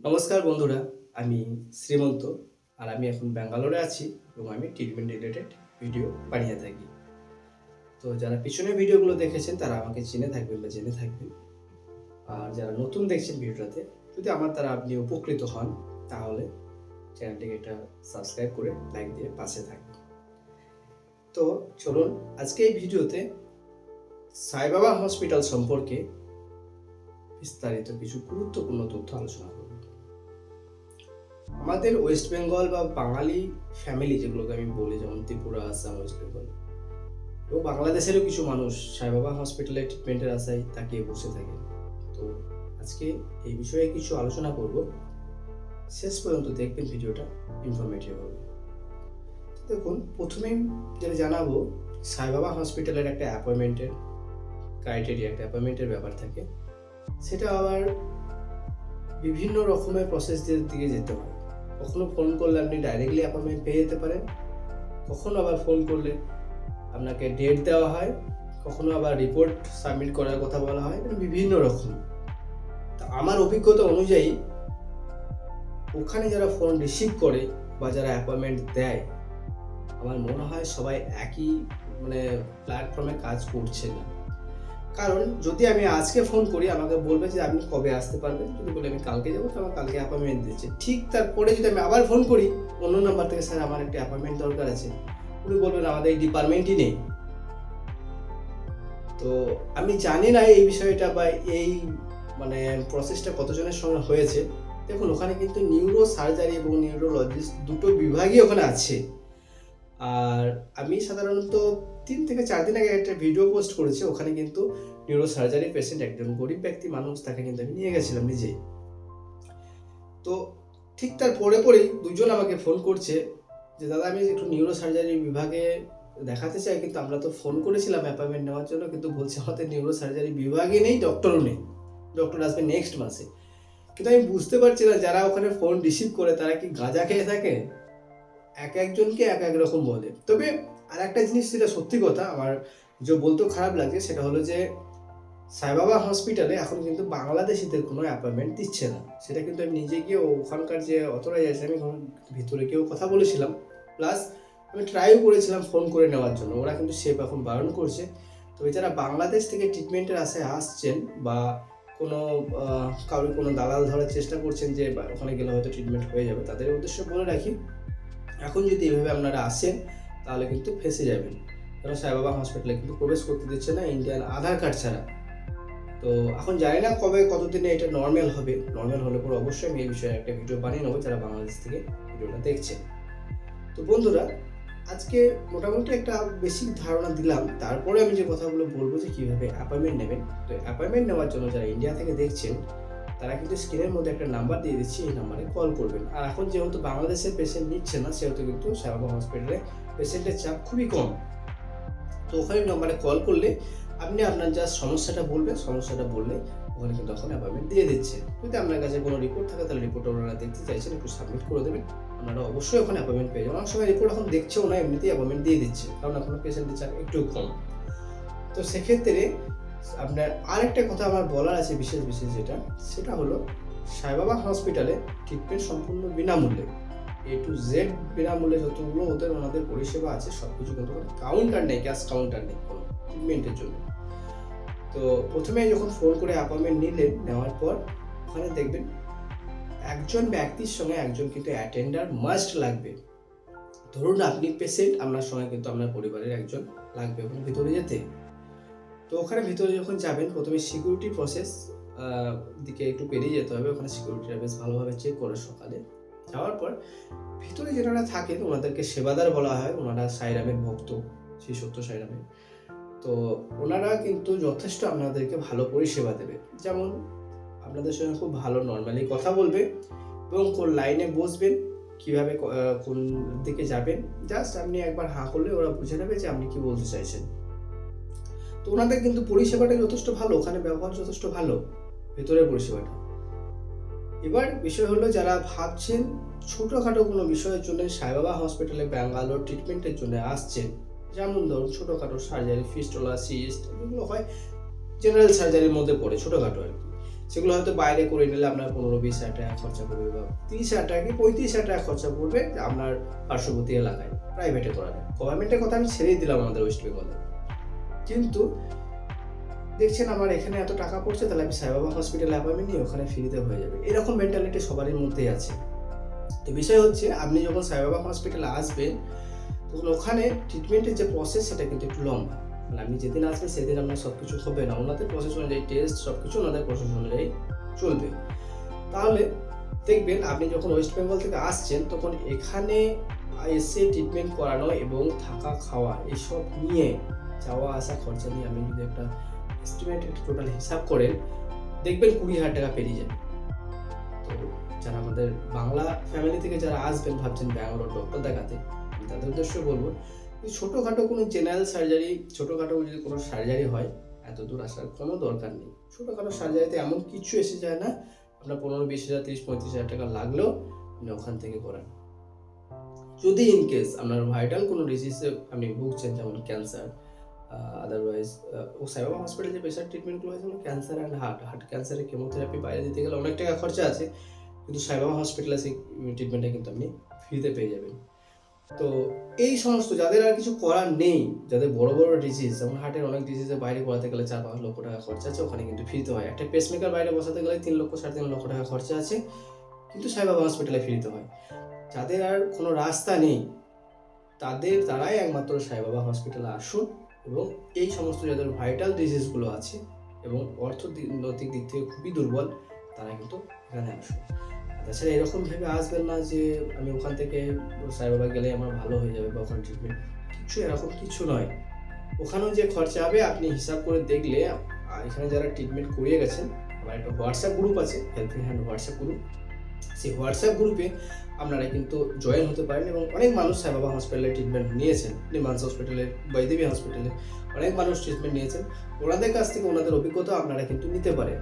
নমস্কার বন্ধুরা, আমি শ্রীমন্ত। আর আমি এখন ব্যাঙ্গালোরে আছি এবং আমি ট্রিটমেন্ট রিলেটেড ভিডিও বানিয়ে থাকি। তো যারা পিছনের ভিডিওগুলো দেখেছেন তারা আমাকে চিনে থাকবেন বা জেনে থাকবেন। আর যারা নতুন দেখছেন ভিডিওটাতে, যদি আমার দ্বারা আপনি উপকৃত হন তাহলে চ্যানেলটিকে একটা সাবস্ক্রাইব করে লাইক দিয়ে পাশে থাকবেন। তো চলুন আজকে এই ভিডিওতে সাই বাবা হসপিটাল সম্পর্কে বিস্তারিত কিছু গুরুত্বপূর্ণ তথ্য আলোচনা করব। আমাদের ওয়েস্ট বেঙ্গল বা বাঙালি ফ্যামিলি যেগুলোকে আমি বলি, যেমন ত্রিপুরা, আসাম, ওয়েস্ট বেঙ্গল এবং বাংলাদেশেরও কিছু মানুষ সাই বাবা হসপিটালে ট্রিটমেন্টের আশায় তাকিয়ে বসে থাকে। তো আজকে এই বিষয়ে কিছু আলোচনা করব। শেষ পর্যন্ত দেখবেন, ভিডিওটা ইনফরমেটিভ হবে। দেখুন, প্রথমেই যেটা জানাবো, সাই বাবা হসপিটালের একটা অ্যাপয়েন্টমেন্টের ক্রাইটেরিয়া, একটা অ্যাপয়েন্টমেন্টের ব্যাপার থাকে। সেটা আবার বিভিন্ন রকমের প্রসেস দিয়ে যেতে হয়। কখনো ফোন করলে আপনি ডাইরেক্টলি অ্যাপয়েন্টমেন্ট পেয়ে যেতে পারেন, কখনো আবার ফোন করলে আপনাকে ডেট দেওয়া হয়, কখনো আবার রিপোর্ট সাবমিট করার কথা বলা হয়, বিভিন্ন রকম। তা আমার অভিজ্ঞতা অনুযায়ী ওখানে যারা ফোন রিসিভ করে বা যারা অ্যাপয়েন্টমেন্ট দেয়, আমার মনে হয় সবাই একই প্ল্যাটফর্মে কাজ করছে না। কারণ যদি আমি আজকে ফোন করি, আমাকে বলবে যে আপনি কবে আসতে পারবেন। যদি বলি আমি কালকে যাবো, তো আমার কালকে অ্যাপয়েন্টমেন্ট দিচ্ছে। ঠিক তারপরে যদি আমি আবার ফোন করি অন্য নাম্বার থেকে, স্যার আমার একটা অ্যাপয়েন্টমেন্ট দরকার আছে, উনি বলবেন আমাদের এই ডিপার্টমেন্টই নেই। তো আমি জানি না এই বিষয়টা বা এই প্রসেসটা কতজনের সঙ্গে হয়েছে। দেখুন, ওখানে কিন্তু নিউরো সার্জারি এবং নিউরোলজিস্ট দুটো বিভাগই ওখানে আছে। আর আমি সাধারণত 3 থেকে 4 দিন আগে একটা ভিডিও পোস্ট করেছি। ওখানে কিন্তু নিউরো সার্জারি পেশেন্ট, একজন গরিব ব্যক্তি মানুষ, তাকে কিন্তু আমি নিয়ে গেছিলাম নিজেই। তো ঠিক তার পরেই দুজন আমাকে ফোন করছে যে দাদা, আমি একটু নিউরো সার্জারি বিভাগে দেখাতে চাই, কিন্তু আমরা তো ফোন করেছিলাম অ্যাপয়েন্টমেন্ট নেওয়ার জন্য, কিন্তু বলছে আমাদের নিউরো সার্জারি বিভাগে নেই, ডক্টরও নেই, ডক্টর আসবে নেক্সট মাসে। কিন্তু আমি বুঝতে পারছি না যারা ওখানে ফোন রিসিভ করে তারা কি গাঁজা খেয়ে থাকে। একজনকে এক রকম বলে। তবে আর একটা জিনিস, যেটা সত্যি কথা, আমার যে বলতেও খারাপ লাগে, সেটা হলো যে সাই বাবা হসপিটালে এখন কিন্তু বাংলাদেশিদের কোনো অ্যাপয়েন্টমেন্ট দিচ্ছে না। সেটা কিন্তু আমি নিজে গিয়ে ওখানকার যে অথরাইজ, আমি ভিতরে গিয়েও কথা বলেছিলাম, প্লাস আমি ট্রাইও করেছিলাম ফোন করে নেওয়ার জন্য। ওরা কিন্তু সেফ এখন বারণ করছে। তবে যারা বাংলাদেশ থেকে ট্রিটমেন্টের আশায় আসছেন বা কোনো কারোর কোনো দালাল ধরার চেষ্টা করছেন যে ওখানে গেলে হয়তো ট্রিটমেন্ট হয়ে যাবে, তাদের উদ্দেশ্যে বলে রাখি, এখন যদি এভাবে আপনারা আসেন তাহলে কিন্তু ফেঁসে যাবেন। কারণ সাই বাবা হসপিটালে কিন্তু প্রবেশ করতে দিচ্ছে না ইন্ডিয়ান আধার কার্ড ছাড়া। তো এখন জানি না কবে কতদিনে এটা নর্মাল হবে। নর্মাল হলে পরে অবশ্যই আমি এই বিষয়ে একটা ভিডিও বানিয়ে নেবো, যারা বাংলাদেশ থেকে ভিডিওটা দেখছেন। তো বন্ধুরা, আজকে মোটামুটি একটা বেসিক ধারণা দিলাম। তারপরে আমি যে কথাগুলো বলবো যে কীভাবে অ্যাপয়েন্টমেন্ট নেবেন। তো অ্যাপয়েন্টমেন্ট নেওয়ার জন্য যারা ইন্ডিয়া থেকে দেখছেন, তারা কিন্তু স্ক্রিনের মধ্যে একটা নাম্বার দিয়ে দিচ্ছি, এই নাম্বারে কল করবেন। আর এখন যেহেতু বাংলাদেশের পেশেন্ট নিচ্ছে না, সেহেতু কিন্তু সাই বাবা হসপিটালে পেশেন্টের চাপ খুবই কম। তো ওখানে নাম্বারে কল করলে আপনি আপনার যা সমস্যাটা বলবেন, সমস্যাটা বললে ওখানে কিন্তু তখন অ্যাপয়েন্টমেন্ট দিয়ে দিচ্ছে। যদি আপনার কাছে কোনো রিপোর্ট থাকে, তাহলে রিপোর্ট ওনারা দেখতে চাইছেন, একটু সাবমিট করে দেবেন, আপনারা অবশ্যই ওখানে অ্যাপয়েন্টমেন্ট পেয়ে যাবেন। অনেক সময় রিপোর্ট এখন দেখছেও না, এমনিতেই অ্যাপয়েন্টমেন্ট দিয়ে দিচ্ছে, কারণ এখন পেশেন্টের চাপ একটু কম। তো সেক্ষেত্রে আপনার আরেকটা কথা আমার বলার আছে বিশেষ, যেটা সেটা হলো সাই বাবা হসপিটালে ট্রিটমেন্ট সম্পূর্ণ বিনামূল্যে, A to Z বিনামূল্যে। যতগুলো ওনাদের পরিষেবা আছে সব কিছু, কিন্তু কাউন্টার নেই, ক্যাশ কাউন্টার নেই কোনো ট্রিটমেন্টের জন্য। তো প্রথমে যখন ফোন করে অ্যাপয়েন্টমেন্ট নেওয়ার পর ওখানে দেখবেন একজন ব্যক্তির সঙ্গে একজন কিন্তু অ্যাটেন্ডার মাস্ট লাগবে। ধরুন আপনি পেশেন্ট, আপনার সঙ্গে কিন্তু আপনার পরিবারের একজন লাগবে ওখানে ভিতরে যেতে। তো ওখানে ভিতরে যখন যাবেন, প্রথমে সিকিউরিটি প্রসেস দিকে একটু পেরিয়ে যেতে হবে। ওখানে সিকিউরিটিরা বেশ ভালোভাবে চেক করে সকালে। যাওয়ার পর ভিতরে যারা থাকেন ওনাদেরকে সেবাদার বলা হয়। ওনারা সাইরামের ভক্ত, শ্রী সত্য সাইরামের। তো ওনারা কিন্তু যথেষ্ট আপনাদেরকে ভালো পরিষেবা দেবে। যেমন আপনাদের সঙ্গে খুব ভালো নর্মালি কথা বলবে এবং কোন লাইনে বসবেন, কীভাবে কোন দিকে যাবেন, জাস্ট আপনি একবার হাঁ করলে ওরা বুঝে নেবে যে আপনি কি বলতে চাইছেন। তো ওনাদের কিন্তু পরিষেবাটা যথেষ্ট ভালো, ওখানে ব্যবহার যথেষ্ট ভালো, ভেতরের পরিষেবাটা। এবার বিষয় হলো, যারা ভাবছেন ছোটোখাটো কোনো বিষয়ের জন্য সাই বাবা হসপিটালে ব্যাঙ্গালোর ট্রিটমেন্টের জন্য আসছেন, যেমন ধরুন ছোটোখাটো সার্জারি, ফিস্টুলা, সিস্ট, এগুলো হয় জেনারেল সার্জারির মধ্যে পড়ে, ছোটোখাটো আর কি। সেগুলো হয়তো বাইরে করে নিলে আপনার 15-20 হাজার টাকা খরচা পড়বে, বা 30 হাজার টাকা কি 35 হাজার টাকা খরচা পড়বে আপনার পার্শ্ববর্তী এলাকায় প্রাইভেটে করালে। গভর্নমেন্টের কথা আমি ছেড়েই দিলাম আমাদের ওয়েস্ট বেঙ্গলে। কিন্তু দেখছেন আমার এখানে এত টাকা পড়ছে, তাহলে আমি সাইবাবা হসপিটালে অ্যাপয়েন্টমেন্ট নিয়ে ওখানে ফ্রিতে হয়ে যাবে, এরকম মেন্টালিটি সবারই মধ্যেই আছে। তো বিষয় হচ্ছে আপনি যখন সাইবাবা হসপিটালে আসবেন তখন ওখানে ট্রিটমেন্টের যে প্রসেস সেটা কিন্তু একটু লম্বা। মানে আপনি যেদিন আসবেন সেদিন আপনার সব কিছু হবে না, ওনাদের প্রসেস অনুযায়ী টেস্ট সব কিছু ওনাদের প্রসেস অনুযায়ী চলবে। তাহলে দেখবেন আপনি যখন ওয়েস্ট বেঙ্গল থেকে আসছেন তখন এখানে এসে ট্রিটমেন্ট করানো এবং থাকা খাওয়া এসব নিয়ে যাওয়া আসা খরচা নিয়ে আপনি যদি একটা এস্টিমেট টোটাল হিসাব করেন দেখবেন 20,000 টাকা পেরিয়ে যাবে। তো যারা আমাদের বাংলা ফ্যামিলি থেকে যারা আসবেন ভাবছেন ব্যাঙ্গালোর ডক্টর দেখাতে, আমি তাদের উদ্দেশ্যে বলবো যে ছোটোখাটো কোনো জেনারেল সার্জারি, ছোটোখাটো যদি কোনো সার্জারি হয় এত দূর আসার কোনো দরকার নেই। ছোটোখাটো সার্জারিতে এমন কিছু এসে যায় না, আপনার 15-20 হাজার 30-35 হাজার টাকা লাগলেও আপনি ওখান থেকে করেন। যদি ইনকেস আপনার ভাইটাল কোনো ডিজিজে আপনি ভুগছেন, যেমন ক্যান্সার, আদারওয়াইজ ও সাইবাবা হসপিটালে যে প্রেশার ট্রিটমেন্টগুলো হয় যেমন ক্যান্সার অ্যান্ড হার্ট ক্যান্সারের কেমোথেরাপি বাইরে দিতে গেলে অনেক টাকা খরচা আছে, কিন্তু সাইবাবা হসপিটালে সেই ট্রিটমেন্টটা কিন্তু আপনি ফ্রিতে পেয়ে যাবেন। তো এই সমস্ত যাদের আর কিছু করার নেই, যাদের বড় বড় ডিজিজ যেমন হার্টের অনেক ডিজিজে বাইরে করাতে গেলে 4-5 লক্ষ টাকা খরচা আছে, ওখানে কিন্তু ফ্রিতে হয়। একটা পেসমেকার বাইরে বসাতে গেলে 3 লক্ষ 3.5 লক্ষ টাকা খরচা আছে, কিন্তু সাইবাবা হসপিটালে ফ্রিতে হয়। যাদের আর কোনো রাস্তা নেই তারাই একমাত্র সাইবাবা হসপিটালে আসুন, এবং এই সমস্ত যাদের ভাইটাল ডিজিজগুলো আছে এবং অর্থনৈতিক দিক থেকে খুবই দুর্বল তারা কিন্তু এখানে আসুন। তাছাড়া এরকম ভেবে আসবেন না যে আমি ওখান থেকে সাইবাবা গেলে আমার ভালো হয়ে যাবে বা ওখানে ট্রিটমেন্ট, এরকম কিছু নয়। ওখানেও যে খরচা হবে আপনি হিসাব করে দেখলে, এখানে যারা ট্রিটমেন্ট করিয়ে গেছেন, আমার একটা হোয়াটসঅ্যাপ গ্রুপ আছে, হেল্পিং হ্যান্ড হোয়াটসঅ্যাপ গ্রুপ, সেই হোয়াটসঅ্যাপ গ্রুপে আপনারা কিন্তু জয়েন হতে পারেন। এবং অনেক মানুষ সাইবাবা হসপিটালে ট্রিটমেন্ট নিয়েছেন, নিমান্স হসপিটালে, বৈদেবী হসপিটালে অনেক মানুষ ট্রিটমেন্ট নিয়েছেন, ওনাদের কাছ থেকে ওনাদের অভিজ্ঞতা আপনারা কিন্তু নিতে পারেন।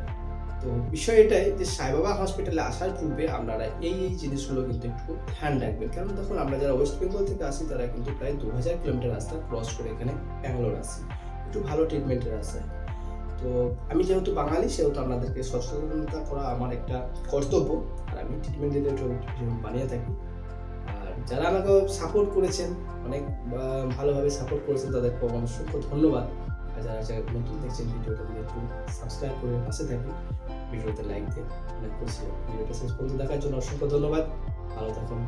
তো বিষয় এটাই যে সাইবাবা হসপিটালে আসার পূর্বে আপনারা এই জিনিসগুলো কিন্তু একটু ধ্যান রাখবেন। কারণ দেখুন আমরা যারা ওয়েস্ট বেঙ্গল থেকে আসি তারা কিন্তু প্রায় 2000 কিলোমিটার রাস্তা ক্রস করে এখানে ব্যাঙ্গালোর আসি একটু ভালো ট্রিটমেন্টের আশায়। তো আমি যেহেতু বাঙালি সেহেতু আপনাদেরকে সচেতনতা করা আমার একটা কর্তব্য, আর আমি ট্রিটমেন্ট রিলেটেড বানিয়ে থাকি। আর যারা আমাকে সাপোর্ট করেছেন, অনেক ভালোভাবে সাপোর্ট করেছেন, তাদেরকে অসংখ্য ধন্যবাদ। আর যারা নতুন দেখছেন ভিডিওটা একটু সাবস্ক্রাইব করে পাশে থাকুন, ভিডিওতে লাইক দিয়ে অনেক খুশি। ভিডিওটা শেষ পর্যন্ত দেখার জন্য অসংখ্য ধন্যবাদ। ভালো থাকুন।